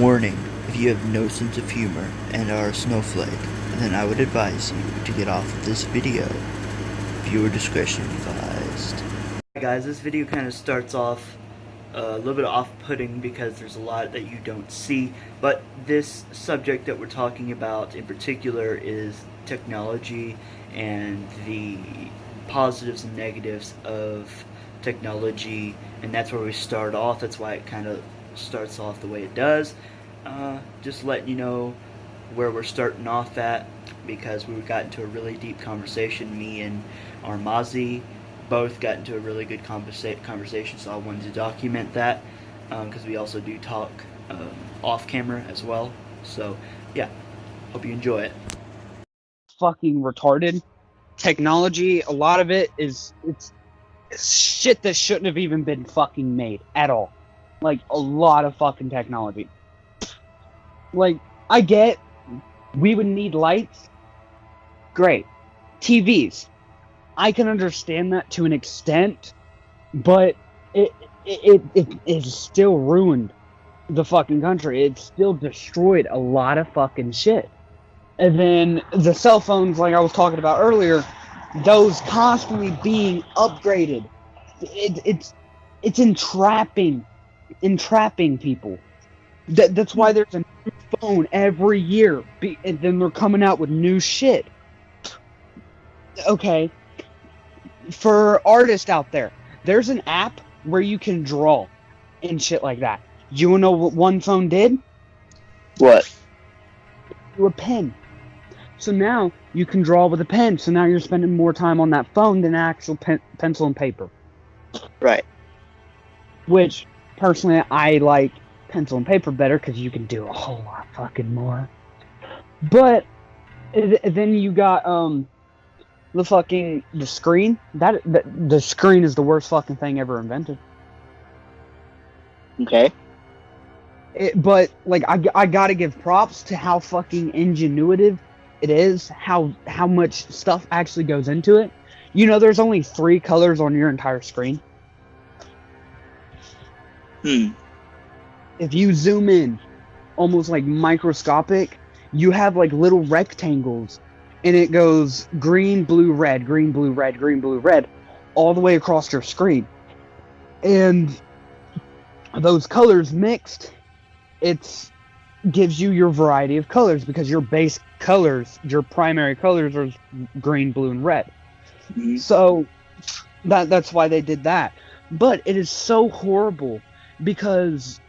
Warning, if you have no sense of humor and are a snowflake, then I would advise you to get off of this video. Viewer discretion advised. Hi guys, this video kind of starts off a little bit off-putting because there's a lot that you don't see, but this subject that we're talking about in particular is technology and the positives and negatives of technology, and that's where we start off. That's why it kind of starts off the way it does. Just letting you know where we're starting off at, because we got into a really deep conversation. Me and Armazi both got into a really good conversation, so I wanted to document that, because we also do talk off camera as well. So yeah, hope you enjoy it. Fucking retarded. Technology, a lot of it it's shit that shouldn't have even been fucking made at all. Like, a lot of fucking technology. Like, I get we would need lights. Great. TVs. I can understand that to an extent, but it still ruined the fucking country. It still destroyed a lot of fucking shit. And then the cell phones, like I was talking about earlier, those constantly being upgraded. It's entrapping people. That's why there's a new phone every year, and then they're coming out with new shit. Okay, for artists out there, there's an app where you can draw and shit like that. You wanna know what one phone did? What? A pen. So now you can draw with a pen. So now you're spending more time on that phone than actual pencil and paper. Right. Which, personally, I like pencil and paper better because you can do a whole lot fucking more. But then you got the screen. The screen is the worst fucking thing ever invented. Okay. But like I gotta give props to how fucking ingenuitive it is. How much stuff actually goes into it. You know, there's only 3 colors on your entire screen. If you zoom in, almost like microscopic, you have like little rectangles, and it goes green, blue, red, green, blue, red, green, blue, red, all the way across your screen. And those colors mixed, it gives you your variety of colors, because your base colors, your primary colors, are green, blue, and red. Mm-hmm. So that's why they did that. But it is so horrible, because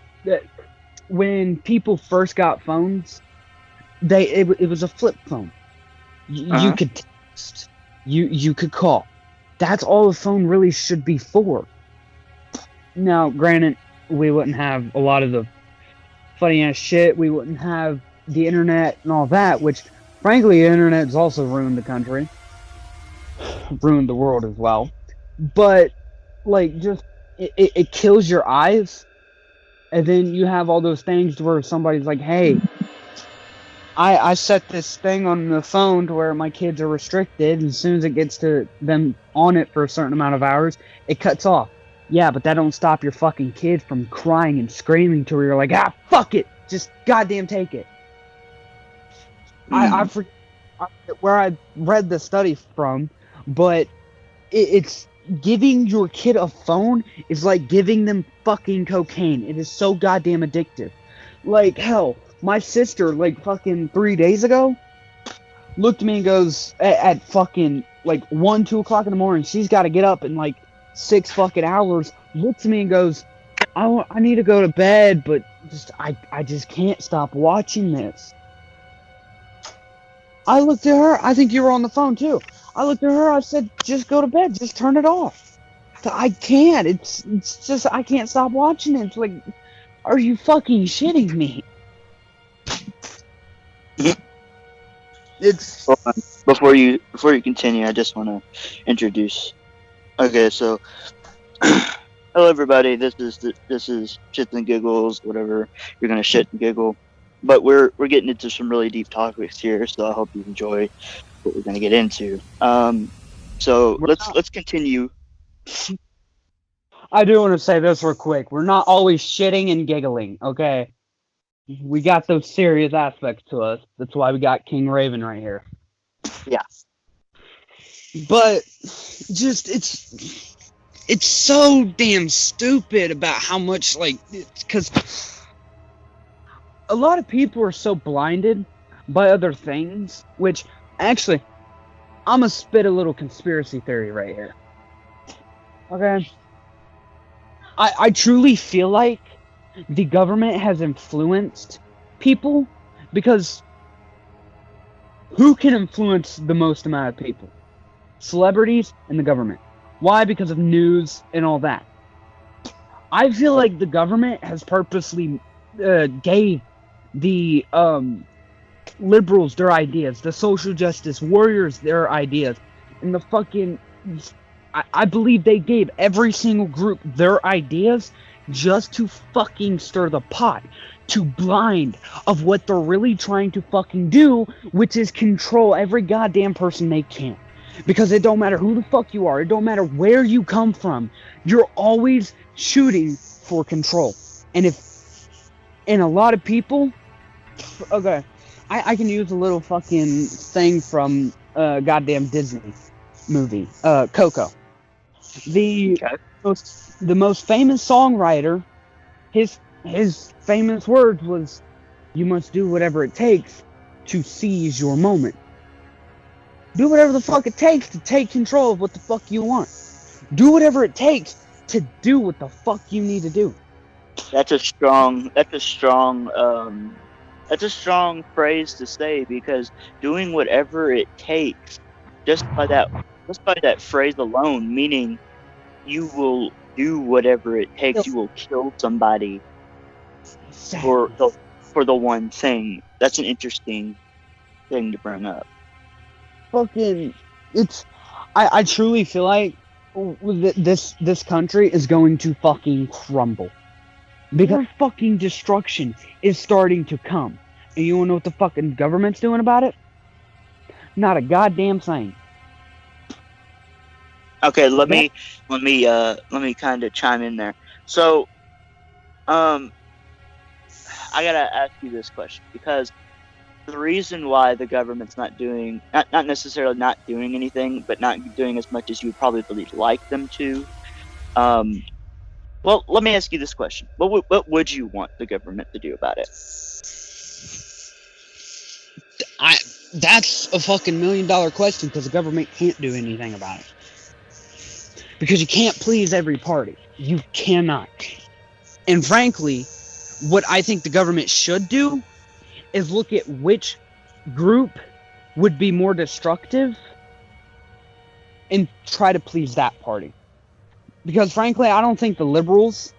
when people first got phones, it was a flip phone. You could text, you could call. That's all a phone really should be for. Now, granted, we wouldn't have a lot of the funny ass shit. We wouldn't have the internet and all that, which, frankly, the internet's also ruined the country, ruined the world as well. But like, just it kills your eyes. And then you have all those things where somebody's like, hey, I set this thing on the phone to where my kids are restricted, and as soon as it gets to them on it for a certain amount of hours, it cuts off. Yeah, but that don't stop your fucking kid from crying and screaming to where you're like, fuck it, just goddamn take it. I forget where I read the study from, but it's giving your kid a phone is like giving them fucking cocaine. It is so goddamn addictive. Like, hell, my sister, like, fucking 3 days ago, looked at me and goes, at fucking, like, 1, 2 o'clock in the morning, she's got to get up in, like, 6 fucking hours, looks at me and goes, I need to go to bed, but I just can't stop watching this. I looked at her, I think you were on the phone too. I looked at her, I said, just go to bed, just turn it off. I can't, it's just, I can't stop watching it. It's like, are you fucking shitting me? It's... Before you continue, I just want to introduce. Okay, so hello everybody. This is Shits and Giggles, whatever you're gonna shit and giggle. But we're getting into some really deep topics here, so I hope you enjoy what we're gonna get into. So let's continue. I do want to say this real quick. We're not always shitting and giggling, okay? We got those serious aspects to us. That's why we got King Raven right here. Yeah. But just it's so damn stupid about how much, like, because a lot of people are so blinded by other things, which actually I'm gonna spit a little conspiracy theory right here. Okay. I truly feel like the government has influenced people, because who can influence the most amount of people? Celebrities and the government. Why? Because of news and all that. I feel like the government has purposely gave the liberals their ideas, the social justice warriors their ideas, and the fucking... I believe they gave every single group their ideas just to fucking stir the pot, to blind of what they're really trying to fucking do, which is control every goddamn person they can. Because it don't matter who the fuck you are, it don't matter where you come from, you're always shooting for control. And a lot of people, okay, I can use a little fucking thing from goddamn Disney movie, Coco. The most famous songwriter, his famous words was, "You must do whatever it takes to seize your moment." Do whatever the fuck it takes to take control of what the fuck you want. Do whatever it takes to do what the fuck you need to do. That's a strong phrase to say, because doing whatever it takes, just by that phrase alone, meaning you will do whatever it takes, you will kill somebody for the one thing. That's an interesting thing to bring up. Fucking, I truly feel like this country is going to fucking crumble, because fucking destruction is starting to come. And you wanna know what the fucking government's doing about it? Not a goddamn thing. Okay, let me kind of chime in there. So, I gotta ask you this question, because the reason why the government's not necessarily not doing anything, but not doing as much as you would probably like them to. Well, let me ask you this question: what would you want the government to do about it? That's a fucking $1 million question, because the government can't do anything about it. Because you can't please every party. You cannot. And frankly, what I think the government should do is look at which group would be more destructive and try to please that party. Because frankly, I don't think the liberals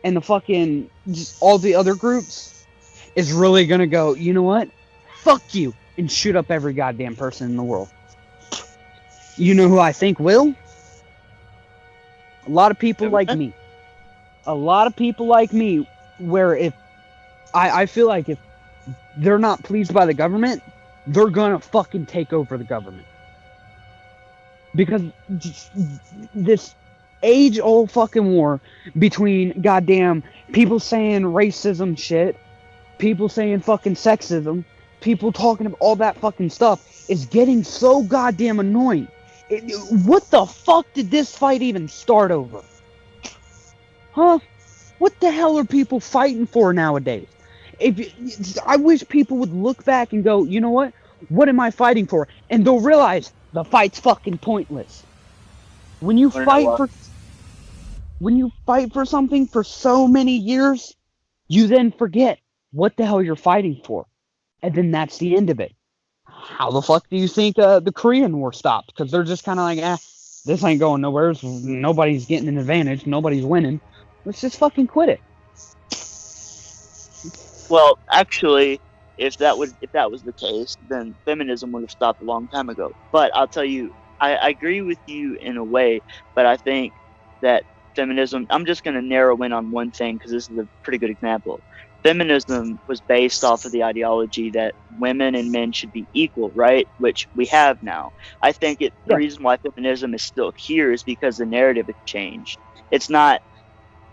and the fucking just all the other groups is really gonna go, you know what? Fuck you, and shoot up every goddamn person in the world. You know who I think will? A lot of people like me. A lot of people like me, where if I feel like if they're not pleased by the government, they're gonna fucking take over the government. Because this age-old fucking war between goddamn people saying racism shit, people saying fucking sexism, people talking about all that fucking stuff is getting so goddamn annoying. What the fuck did this fight even start over? Huh? What the hell are people fighting for nowadays? I wish people would look back and go, you know what? What am I fighting for? And they'll realize the fight's fucking pointless. When you fight for something for so many years, you then forget what the hell you're fighting for. And then that's the end of it. How the fuck do you think the Korean War stopped? Because they're just kind of like, this ain't going nowhere. Nobody's getting an advantage. Nobody's winning. Let's just fucking quit it. Well, actually, if that was the case, then feminism would have stopped a long time ago. But I'll tell you, I agree with you in a way, but I think that feminism, I'm just going to narrow in on one thing, because this is a pretty good example. Feminism was based off of the ideology that women and men should be equal, right? Which we have now. I think the reason why feminism is still here is because the narrative has changed. It's not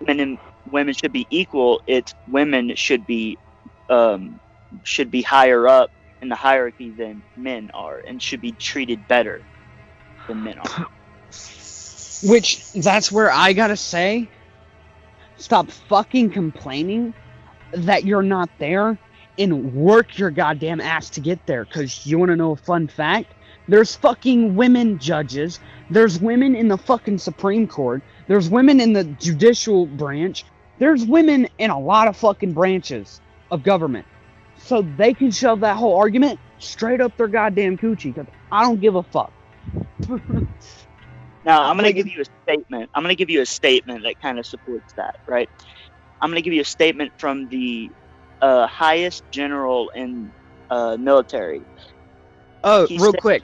men and women should be equal, it's women should be should be higher up in the hierarchy than men are, and should be treated better than men are. Which, that's where I gotta say, stop fucking complaining that you're not there and work your goddamn ass to get there. Because you want to know a fun fact? There's fucking women judges. There's women in the fucking Supreme Court. There's women in the judicial branch. There's women in a lot of fucking branches of government. So they can shove that whole argument straight up their goddamn coochie. Because I don't give a fuck. Now, I'm going to give you a statement. I'm going to give you a statement that kind of supports that, right? I'm going to give you a statement from the highest general in military. Oh, real quick.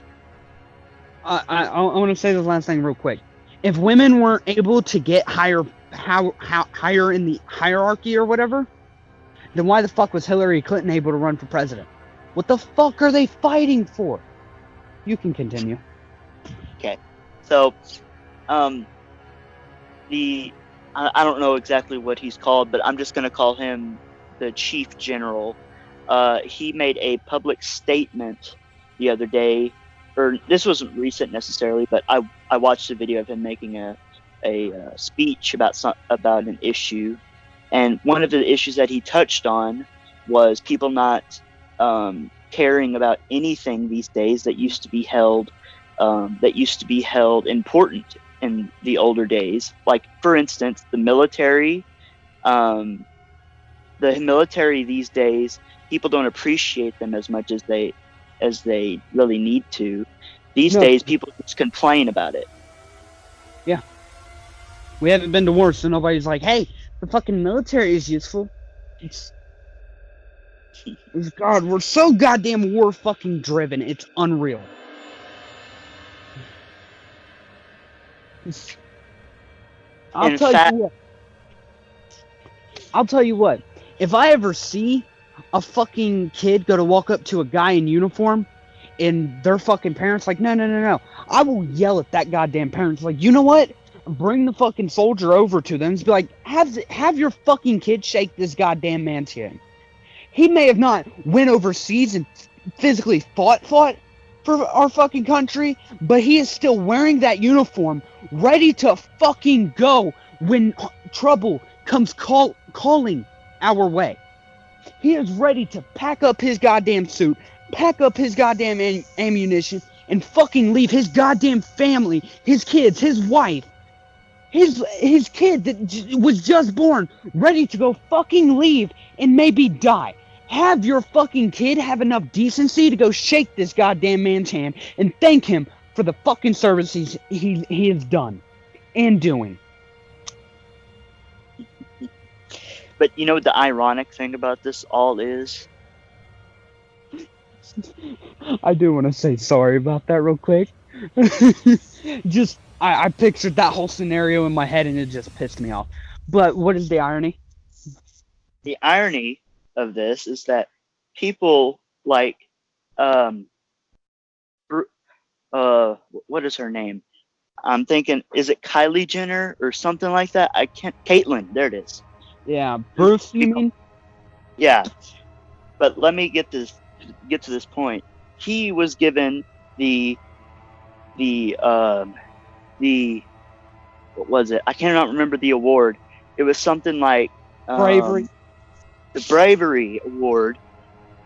I want to say this last thing real quick. If women weren't able to get higher in the hierarchy or whatever, then why the fuck was Hillary Clinton able to run for president? What the fuck are they fighting for? You can continue. Okay. So, I don't know exactly what he's called, but I'm just going to call him the Chief General. He made a public statement the other day, or this wasn't recent necessarily, but I watched a video of him making a speech about an issue, and one of the issues that he touched on was people not caring about anything these days that used to be held important in the older days. Like, for instance, the military. The military these days, people don't appreciate them as much as they really need to. These days, people just complain about it. Yeah. We haven't been to war, so nobody's like, hey, the fucking military is useful. God, we're so goddamn war fucking driven. It's unreal. I'll tell you what. If I ever see a fucking kid go to walk up to a guy in uniform and their fucking parents like, no, I will yell at that goddamn parents like, you know what? Bring the fucking soldier over to them and be like, have your fucking kid shake this goddamn man's hand. He may have not went overseas and physically fought for our fucking country, but he is still wearing that uniform, ready to fucking go when trouble comes calling our way. He is ready to pack up his goddamn suit, pack up his goddamn ammunition, and fucking leave his goddamn family, his kids, his wife, his kid that was just born, ready to go fucking leave and maybe die. Have your fucking kid have enough decency to go shake this goddamn man's hand and thank him for the fucking service he has done and doing. But you know what the ironic thing about this all is? I do want to say sorry about that real quick. Just, I pictured that whole scenario in my head and it just pissed me off. But what is the irony? The irony of this is that people like, what is her name? I'm thinking, is it Kylie Jenner or something like that? Caitlyn, there it is. Yeah, Bruce, you mean? Yeah, but let me get to this point. He was given the what was it? I cannot remember the award. It was something like Bravery. The Bravery Award,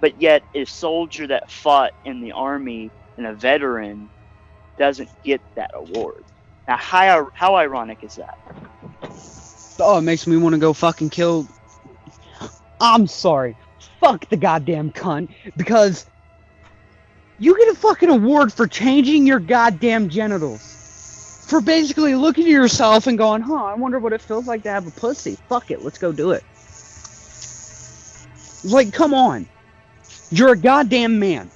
but yet a soldier that fought in the army and a veteran doesn't get that award. Now, how ironic is that? Oh, it makes me want to go fucking kill. I'm sorry. Fuck the goddamn cunt. Because you get a fucking award for changing your goddamn genitals. For basically looking at yourself and going, I wonder what it feels like to have a pussy. Fuck it, let's go do it. Like, come on. You're a goddamn man.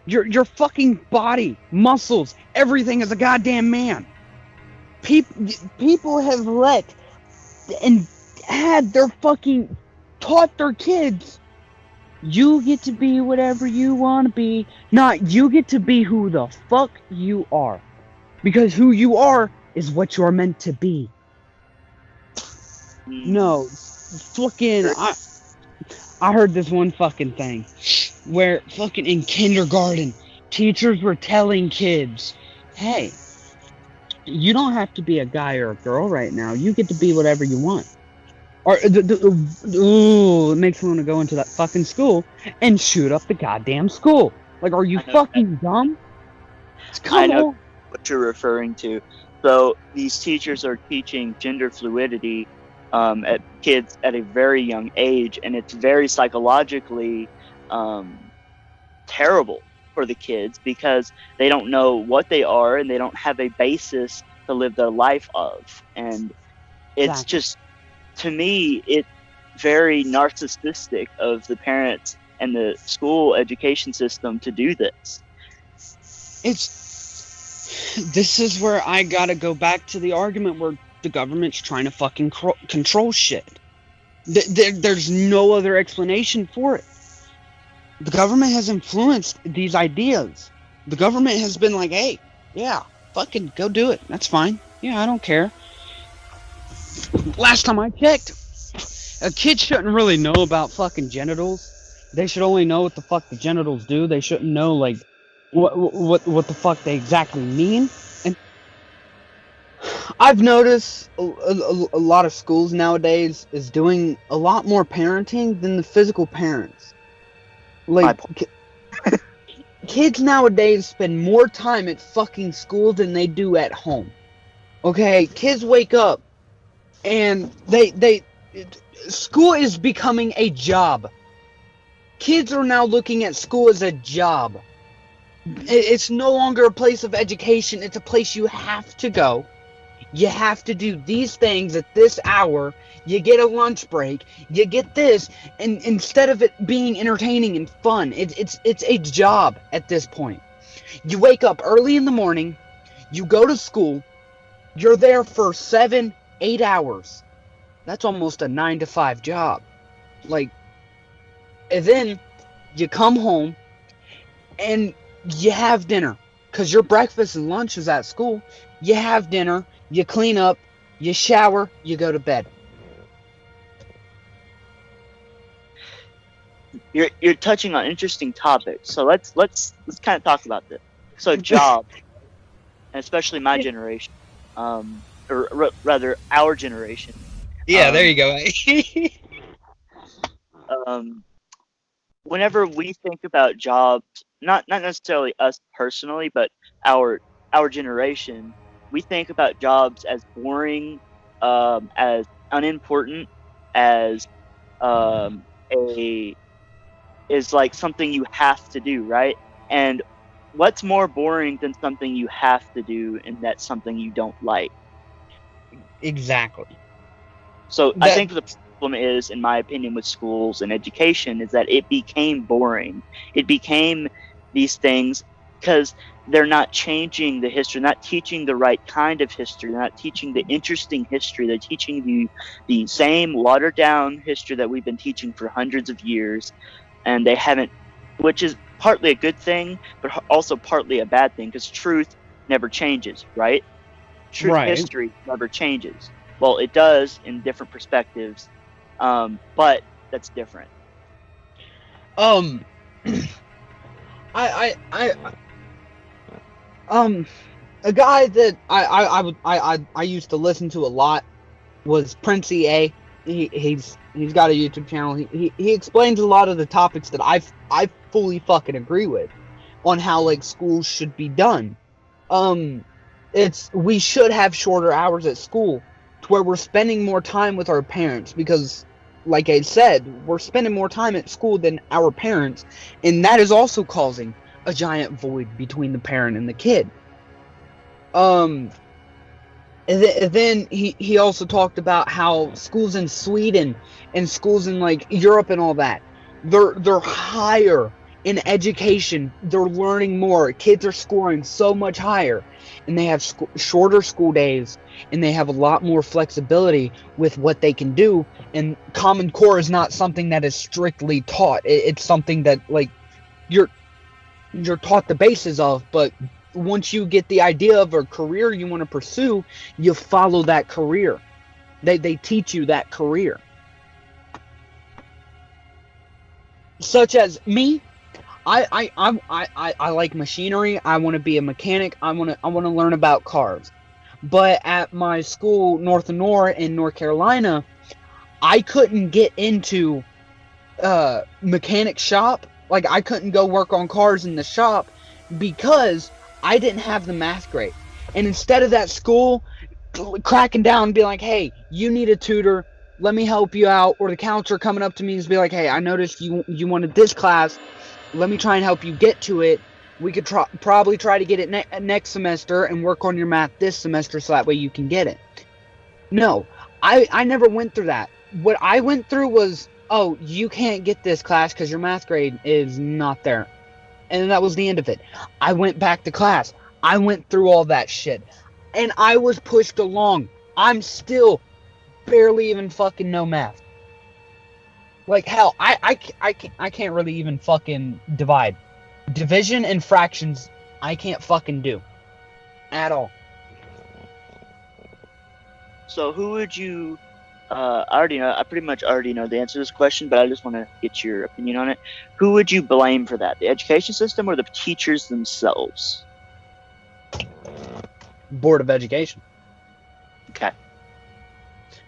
Your fucking body, muscles, everything is a goddamn man. People have let and had their fucking taught their kids, you get to be whatever you want to be, not you get to be who the fuck you are, because who you are is what you're meant to be. No, fucking I heard this one fucking thing where fucking in kindergarten, teachers were telling kids, hey, you don't have to be a guy or a girl right now. You get to be whatever you want. Or, ooh, it makes me want to go into that fucking school and shoot up the goddamn school. Like, are you fucking dumb? I Come know on. what you're referring to. So these teachers are teaching gender fluidity at kids at a very young age, and it's very psychologically terrible for the kids because they don't know what they are and they don't have a basis to live their life of. And it's Exactly. just, to me, it's very narcissistic of the parents and the school education system to do this. This is where I gotta go back to the argument where the government's trying to fucking control shit. There's no other explanation for it. The government has influenced these ideas. The government has been like, hey, yeah, fucking go do it. That's fine. Yeah, I don't care. Last time I checked, a kid shouldn't really know about fucking genitals. They should only know what the fuck the genitals do. They shouldn't know, like, what the fuck they exactly mean. And I've noticed a lot of schools nowadays is doing a lot more parenting than the physical parents. Like, kids nowadays spend more time at fucking school than they do at home. Okay, kids wake up and school is becoming a job. Kids are now looking at school as a job. It's no longer a place of education. It's a place you have to go. You have to do these things at this hour. You get a lunch break. You get this, and instead of it being entertaining and fun, it's a job at this point. You wake up early in the morning. You go to school. You're there for 7-8 hours. That's almost a 9-to-5 job. Like, and then you come home and you have dinner because your breakfast and lunch is at school. You have dinner. You clean up, you shower, you go to bed. You're touching on interesting topics, so let's kind of talk about this. So job, and especially my generation, or rather our generation. Yeah, there you go. Whenever we think about jobs, not necessarily us personally, but our generation, we think about jobs as boring, as unimportant, as is like something you have to do, right? And what's more boring than something you have to do, and that's something you don't like? Exactly. So I think the problem is, in my opinion, with schools and education is that it became boring. It became these things because they're not changing the history, not teaching the right kind of history, they're not teaching the interesting history. They're teaching the same watered down history that we've been teaching for hundreds of years, and they haven't, which is partly a good thing, but also partly a bad thing because truth never changes, right? History never changes. Well, it does in different perspectives, but that's different. A guy that I used to listen to a lot was Prince EA. He's got a YouTube channel. He explains a lot of the topics that I fully fucking agree with on how like schools should be done. We should have shorter hours at school to where we're spending more time with our parents because, like I said, we're spending more time at school than our parents, and that is also causing a giant void between the parent and the kid. And then he also talked about how schools in Sweden and schools in like Europe and all that, they're higher in education. They're learning more. Kids are scoring so much higher, and they have shorter school days, and they have a lot more flexibility with what they can do. And Common Core is not something that is strictly taught. It's something that like you're taught the basis of, but once you get the idea of a career you want to pursue, you follow that career. They teach you that career. such as me. I like machinery. I want to be a mechanic. I want to learn about cars. But at my school, North Honor in North Carolina, I couldn't get into mechanic shop. Like, I couldn't go work on cars in the shop because I didn't have the math grade. And instead of that school cracking down and being like, hey, you need a tutor, let me help you out, or the counselor coming up to me and be like, hey, I noticed you wanted this class, let me try and help you get to it. We could probably try to get it next semester and work on your math this semester so that way you can get it. No, I never went through that. What I went through was, oh, you can't get this class because your math grade is not there. And that was the end of it. I went back to class. I went through all that shit. And I was pushed along. I'm still barely even fucking know math. Like, hell, I can't really even fucking divide. Division and fractions, I can't fucking do. At all. So who would you? I pretty much already know the answer to this question, but I just want to get your opinion on it. Who would you blame for that? The education system or the teachers themselves? Board of Education. Okay.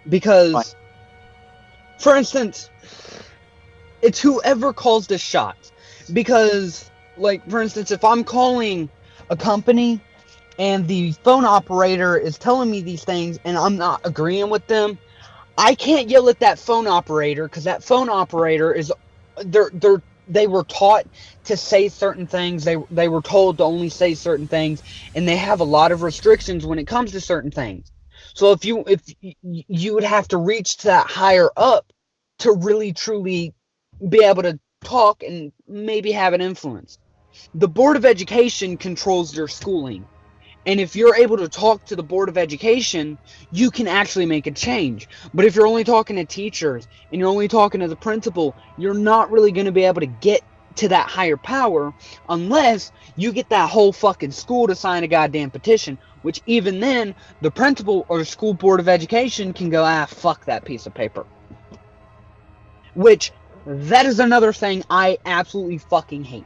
Because, Fine. for instance, it's whoever calls the shots. Because, like, for instance, if I'm calling a company and the phone operator is telling me these things and I'm not agreeing with them, I can't yell at that phone operator because that phone operator is, they were taught to say certain things. They were told to only say certain things, and they have a lot of restrictions when it comes to certain things. So if you would have to reach to that higher up to really truly be able to talk and maybe have an influence. The Board of Education controls their schooling. And if you're able to talk to the Board of Education, you can actually make a change. But if you're only talking to teachers and you're only talking to the principal, you're not really going to be able to get to that higher power unless you get that whole fucking school to sign a goddamn petition, which even then, the principal or the school Board of Education can go, fuck that piece of paper. Which, that is another thing I absolutely fucking hate.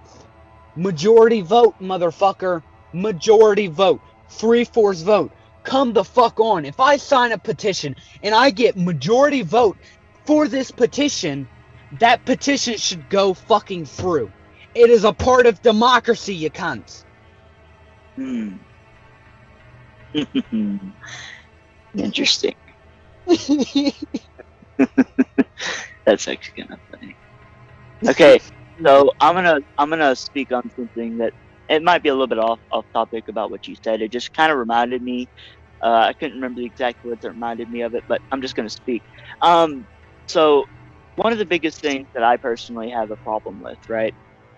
Majority vote, motherfucker. Majority vote. 3/4 vote. Come the fuck on. If I sign a petition and I get majority vote for this petition, that petition should go fucking through. It is a part of democracy, you cunts. Interesting. That's actually kind of funny. Okay, so I'm gonna speak on something that it might be a little bit off topic about what you said. It just kind of reminded me. I couldn't remember the exact words that reminded me of it, but I'm just gonna speak. So one of the biggest things that I personally have a problem with, right,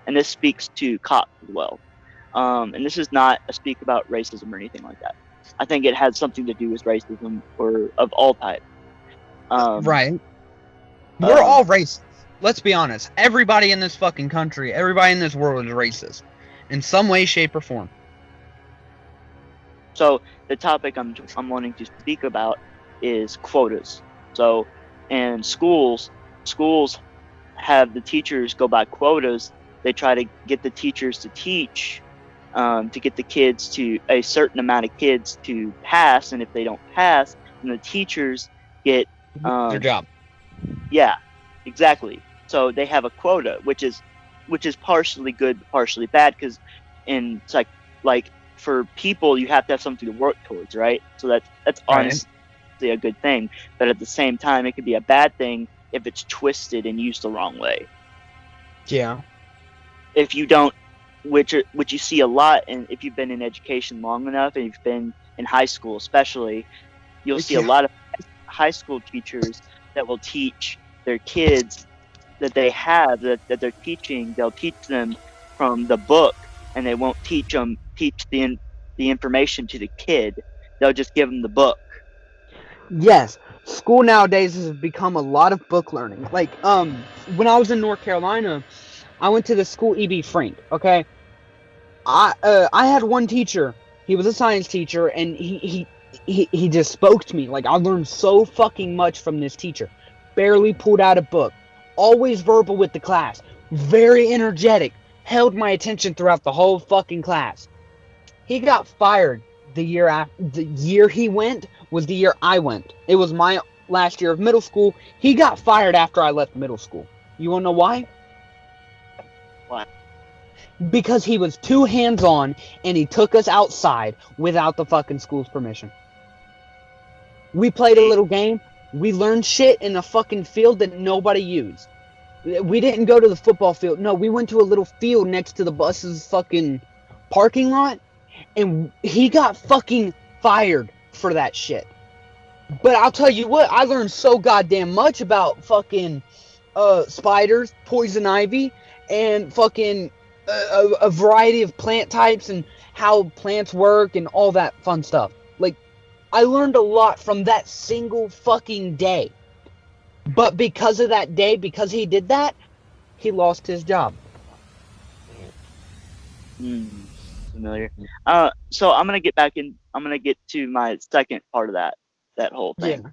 and this speaks to cops as well. And this is not a speak about racism or anything like that. I think it has something to do with racism or of all types. Right. We're all racist. Let's be honest. Everybody in this fucking country, everybody in this world is racist. In some way, shape, or form. So the topic I'm wanting to speak about is quotas. So in schools have the teachers go by quotas. They try to get the teachers to teach, to get the kids to, a certain amount of kids to pass, and if they don't pass, then the teachers get their job. Yeah, exactly. So they have a quota, which is partially good, partially bad, because in like for people, you have to have something to work towards, right? So that's Right. honestly a good thing, but at the same time, it could be a bad thing if it's twisted and used the wrong way. Yeah. If you don't, which you see a lot, and if you've been in education long enough, and you've been in high school especially, you'll see a lot of high school teachers that will teach their kids that they have that they're teaching. They'll teach them from the book, and they won't teach the information to the kid. They'll just give them the book. Yes, school nowadays has become a lot of book learning. Like, when I was in North Carolina, I went to the school E.B. Frank. Okay, I had one teacher. He was a science teacher, and he just spoke to me. Like, I learned so fucking much from this teacher. Barely pulled out a book. Always verbal with the class. very energetic, held my attention throughout the whole fucking class. He got fired the year after. The year he went was the year I went. It was my last year of middle school. He got fired after I left middle school. You wanna know why? Why? Because he was too hands-on and he took us outside without the fucking school's permission. We played a little game. We learned shit in a fucking field that nobody used. We didn't go to the football field. No, we went to a little field next to the bus's fucking parking lot, and he got fucking fired for that shit. But I'll tell you what, I learned so goddamn much about fucking spiders, poison ivy, and fucking a variety of plant types and how plants work and all that fun stuff. Like, I learned a lot from that single fucking day. But because of that day, because he did that, he lost his job. Familiar. So I'm gonna get back in. I'm gonna get to my second part of that whole thing. Yeah.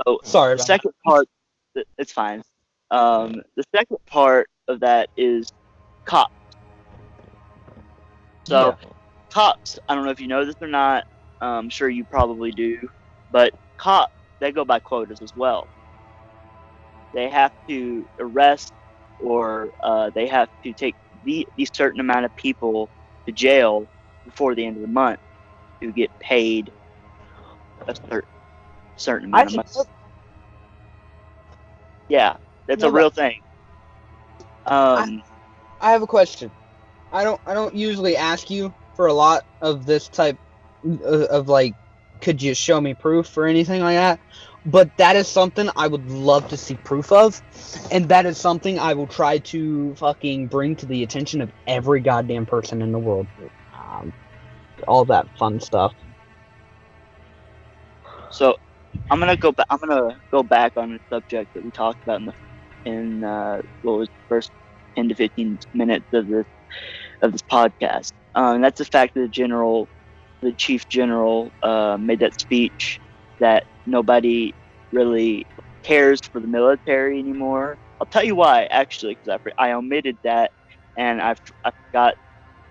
So Sorry the about second part. It's fine. The second part of that is cops. So cops. I don't know if you know this or not. I'm sure you probably do, but cops, they go by quotas as well. They have to arrest or they have to take the certain amount of people to jail before the end of the month to get paid a certain amount of money. Yeah, that's a real thing. I have a question. I don't usually ask you for a lot of this type of like, could you show me proof or anything like that? But that is something I would love to see proof of, and that is something I will try to fucking bring to the attention of every goddamn person in the world. All that fun stuff. So, I'm gonna go back. I'm gonna go back on the subject that we talked about in what was the first 10 to 15 minutes of this podcast. And that's the fact that the chief general, made that speech that nobody really cares for the military anymore. I'll tell you why, actually, because I omitted that, and I forgot to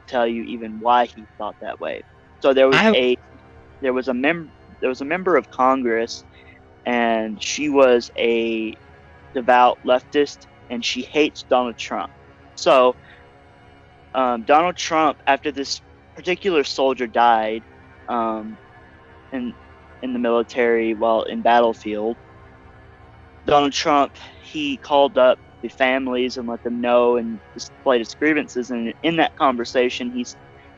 tell you even why he thought that way. So there was a member of Congress, and she was a devout leftist, and she hates Donald Trump. So Donald Trump, after this particular soldier died, in the military while in battlefield, Donald Trump, he called up the families and let them know and displayed his grievances. And in that conversation,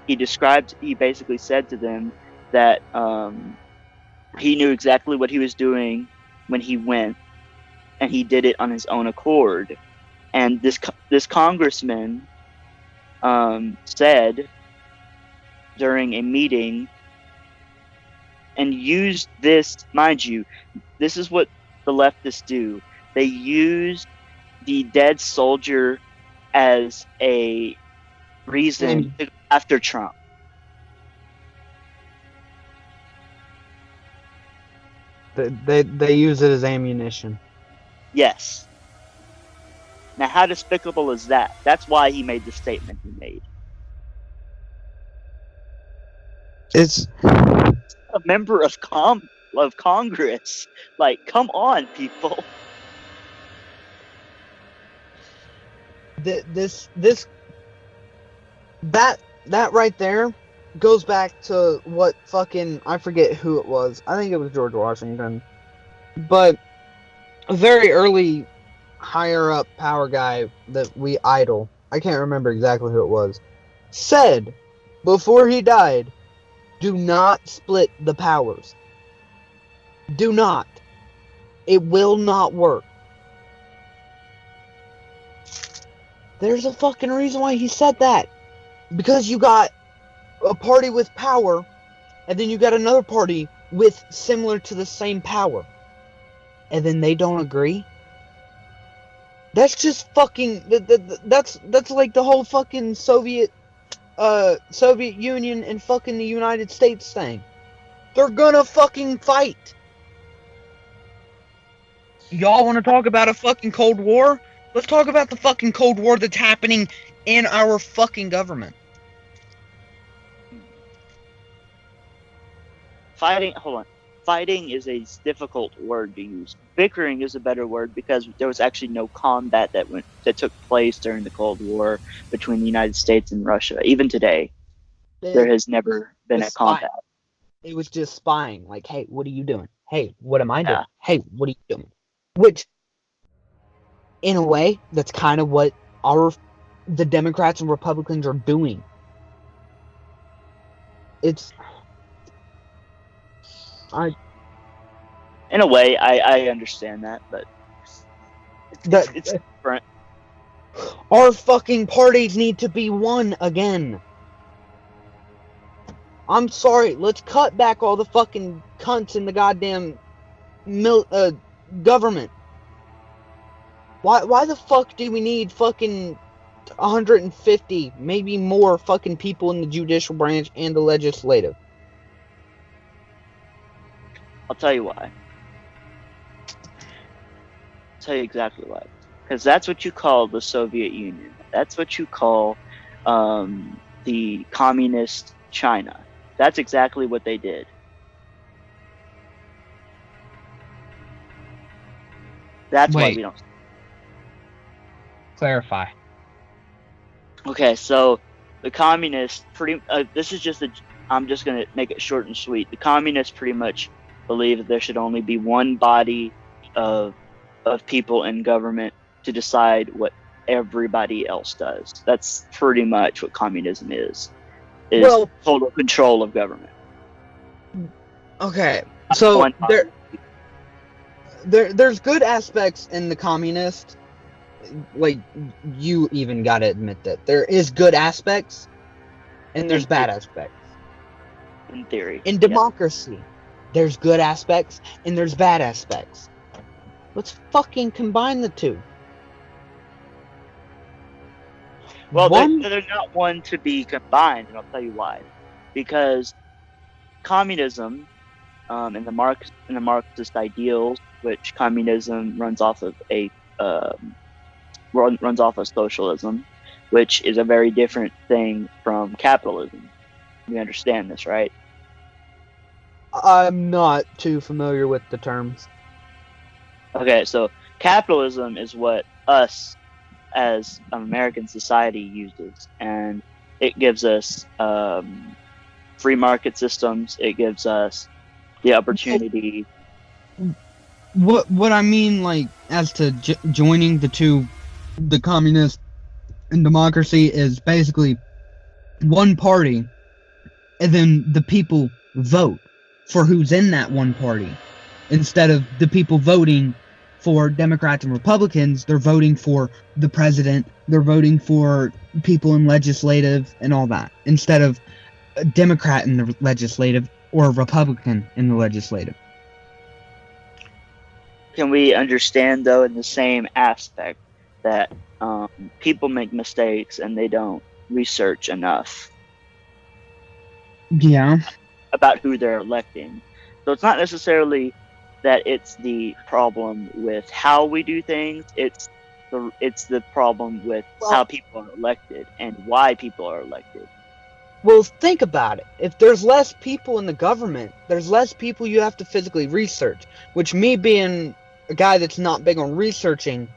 he basically said to them that he knew exactly what he was doing when he went, and he did it on his own accord. And this congressman said during a meeting, and used this, mind you, this is what the leftists do. They use the dead soldier as a reason to go after Trump. They use it as ammunition. Yes. Now, how despicable is that? That's why he made the statement he made. It's a member of Congress. Like, come on, people. That right there goes back to what fucking, I forget who it was. I think it was George Washington. But a very early higher up power guy that we idol, I can't remember exactly who it was, said before he died, do not split the powers. Do not. It will not work. There's a fucking reason why he said that. Because you got a party with power, and then you got another party with similar to the same power. And then they don't agree? That's just fucking... That's like the whole fucking Soviet Union and fucking the United States thing. They're gonna fucking fight. Y'all want to talk about a fucking Cold War? Let's talk about the fucking Cold War that's happening in our fucking government. Fighting is a difficult word to use. Bickering is a better word because there was actually no combat that took place during the Cold War between the United States and Russia. Even today, there has never been a combat. It was just spying. Like, hey, what are you doing? Hey, what am I doing? Yeah. Hey, what are you doing? Which, in a way, that's kind of what the Democrats and Republicans are doing. In a way, I understand that, but it's different. Our fucking parties need to be one again. I'm sorry, let's cut back all the fucking cunts in the goddamn government. Why the fuck do we need fucking 150, maybe more fucking people in the judicial branch and the legislative? I'll tell you why. I'll tell you exactly why. Because that's what you call the Soviet Union. That's what you call the communist China. That's exactly what they did. That's why we don't. Clarify. Okay, so the communists this is just I'm just gonna make it short and sweet. The communists pretty much believe that there should only be one body of people in government to decide what everybody else does. That's pretty much what communism is total control of government. Okay, so there's good aspects in the communist. Like, you even gotta admit that there is good aspects and there's bad aspects. In theory. In democracy, there's good aspects and there's bad aspects. Let's fucking combine the two. Well, they're not one to be combined, and I'll tell you why. Because communism and the Marxist ideals, which communism runs off of runs off of socialism, which is a very different thing from capitalism. You understand this, right? I'm not too familiar with the terms. Okay, so capitalism is what us as American society uses, and it gives us free market systems. It gives us the opportunity. What I mean, like, as to joining the communist and democracy, is basically one party, and then the people vote for who's in that one party. Instead of the people voting for Democrats and Republicans, they're voting for the president, they're voting for people in legislative and all that, instead of a Democrat in the legislative or a Republican in the legislative. Can we understand, though, in the same aspect, that people make mistakes and they don't research enough? Yeah. About who they're electing. So it's not necessarily that it's the problem with how we do things, it's the problem with how people are elected and why people are elected. Well, think about it. If there's less people in the government, there's less people you have to physically research, which, me being a guy that's not big on researching,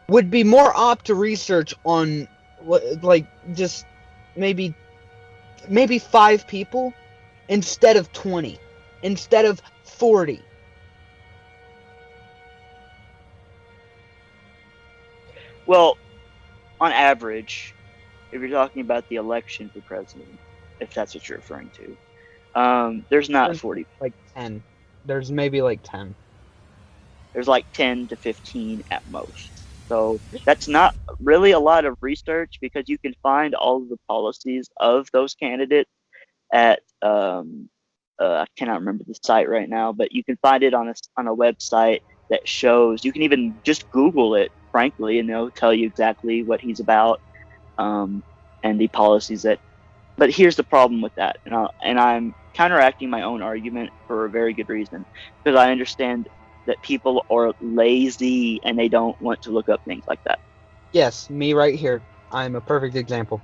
would be more apt to research on like just maybe 5 people instead of 20, instead of 40. Well, on average, if you're talking about the election for president, if that's what you're referring to, there's not 40. Like 10. There's maybe like 10. There's like 10 to 15 at most. So that's not really a lot of research, because you can find all of the policies of those candidates at I cannot remember the site right now, but you can find it on a website that shows. You can even just Google it, frankly, and they'll tell you exactly what he's about, and the policies that. But here's the problem with that, and I'm counteracting my own argument for a very good reason, because I understand that people are lazy and they don't want to look up things like that. Yes, me right here. I'm a perfect example.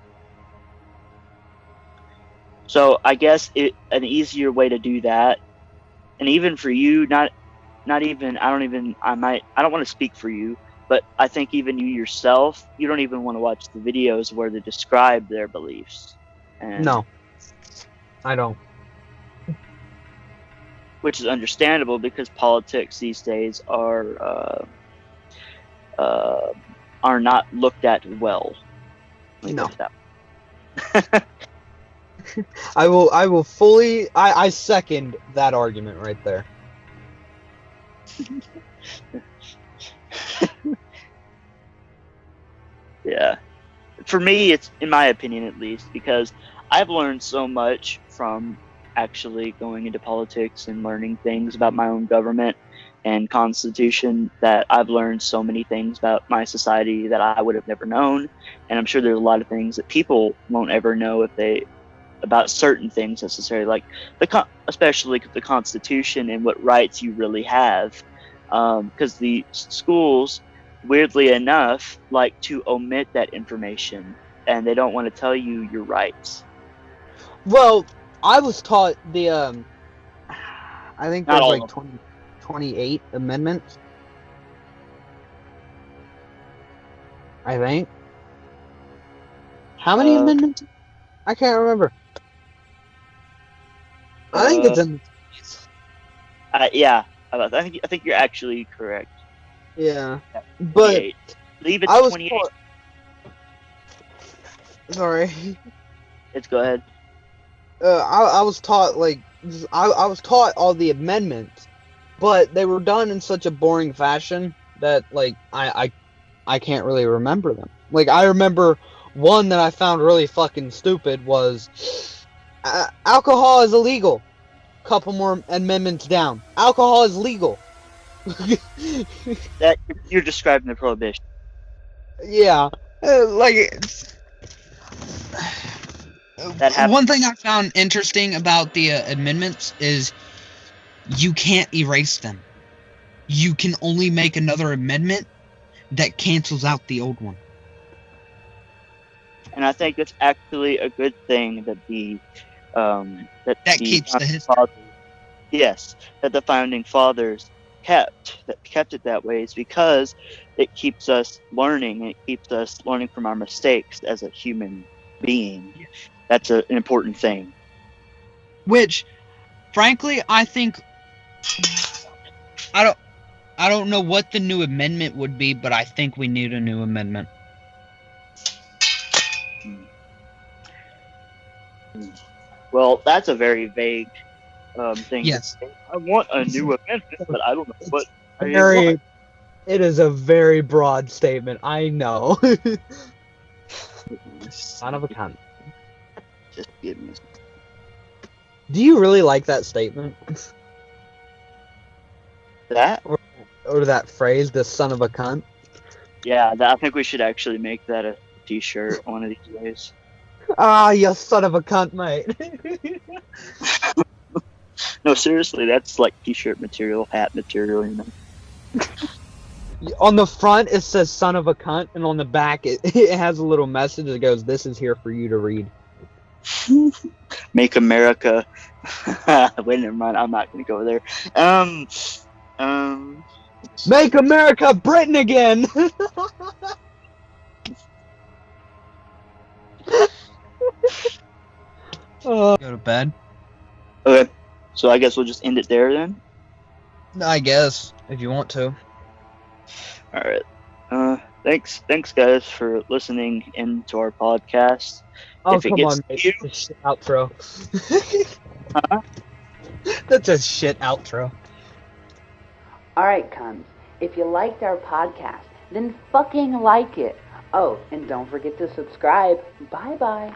So I guess an easier way to do that, and even for you, not even I don't want to speak for you, but I think even you yourself, you don't even want to watch the videos where they describe their beliefs, and No, I don't. which is understandable because politics these days are not looked at well. Let me No. put it that way. I will fully I second that argument right there. Yeah. For me, it's, in my opinion at least, because I've learned so much from actually going into politics and learning things about my own government and constitution, that I've learned so many things about my society that I would have never known. And I'm sure there's a lot of things that people won't ever know if they about certain things necessarily, like especially the Constitution and what rights you really have, because the schools, weirdly enough, like to omit that information, and they don't want to tell you your rights. Well, I was taught the I think Not there's all like of them. 28 amendments. I think. How many amendments? I can't remember. I think it's in. Yeah, I think you're actually correct. Yeah, but 28. I believe it's I was 28. taught. Sorry. Let's go ahead. I was taught I was taught all the amendments, but they were done in such a boring fashion that like I can't really remember them. Like I remember one that I found really fucking stupid was alcohol is illegal. Couple more amendments down. Alcohol is legal. That you're describing the prohibition. Yeah, like That happened. One thing I found interesting about the amendments is you can't erase them. You can only make another amendment that cancels out the old one. And I think it's actually a good thing that That keeps the history. Yes, that the founding fathers kept it that way is because it keeps us learning. It keeps us learning from our mistakes as a human being. That's an important thing. Which, frankly, I think I don't know what the new amendment would be, but I think we need a new amendment. Well, that's a very vague thing. Yes. I want a new amendment, but I don't know what I very. want. It is a very broad statement. I know. Son of a cunt. Just give me a second. Do you really like that statement? That? Or that phrase, the son of a cunt? Yeah, I think we should actually make that a t-shirt one of these days. Ah, you son of a cunt, mate. No, seriously, that's like t-shirt material, hat material, you know. On the front, it says son of a cunt, and on the back, it has a little message that goes, this is here for you to read. Make America. Wait, never mind. I'm not gonna go there. Make America Britain again! Go to bed. Okay, so I guess we'll just end it there then. I guess, if you want to. All right. Thanks, guys, for listening into our podcast. Oh, If it come gets on, mate. you- That's a shit outro. Huh? That's a shit outro. Alright, cunts. If you liked our podcast, then fucking like it. Oh, and don't forget to subscribe. Bye-bye.